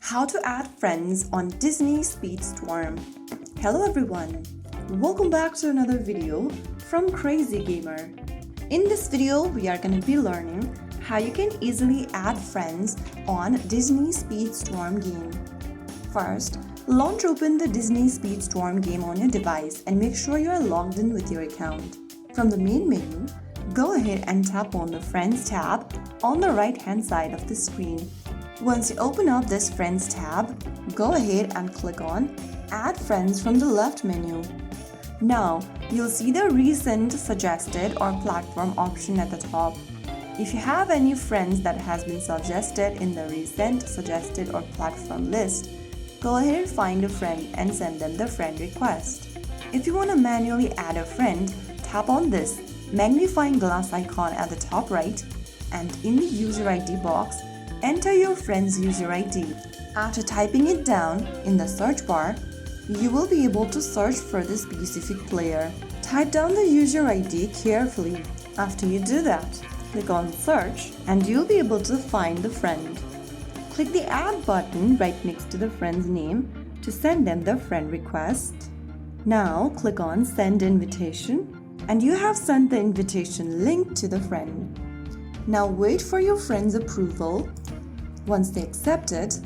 How to add friends on Disney Speedstorm. Hello everyone, welcome back to another video from Crazy Gamer. In this video, we are going to be learning how you can easily add friends on Disney Speedstorm game. First, launch open the Disney Speedstorm game on your device and make sure you are logged in with your account. From the main menu, go ahead and tap on the Friends tab on the right hand side of the screen. Once you open up this Friends tab, go ahead and click on Add Friends from the left menu. Now, you'll see the Recent, Suggested or Platform option at the top. If you have any friends that has been suggested in the Recent, Suggested or Platform list, go ahead and find a friend and send them the friend request. If you want to manually add a friend, tap on this magnifying glass icon at the top right, and in the User ID box, enter your friend's user ID. After typing it down in the search bar, you will be able to search for the specific player. Type down the user ID carefully. After you do that, click on Search and you'll be able to find the friend. Click the Add button right next to the friend's name to send them the friend request. Now click on Send Invitation and you have sent the invitation link to the friend. Now wait for your friend's approval. Once they accept it,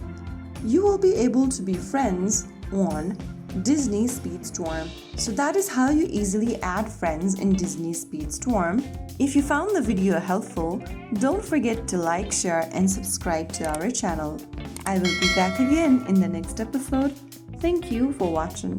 you will be able to be friends on Disney Speedstorm. So that is how you easily add friends in Disney Speedstorm. If you found the video helpful, don't forget to like, share and subscribe to our channel. I will be back again in the next episode. Thank you for watching.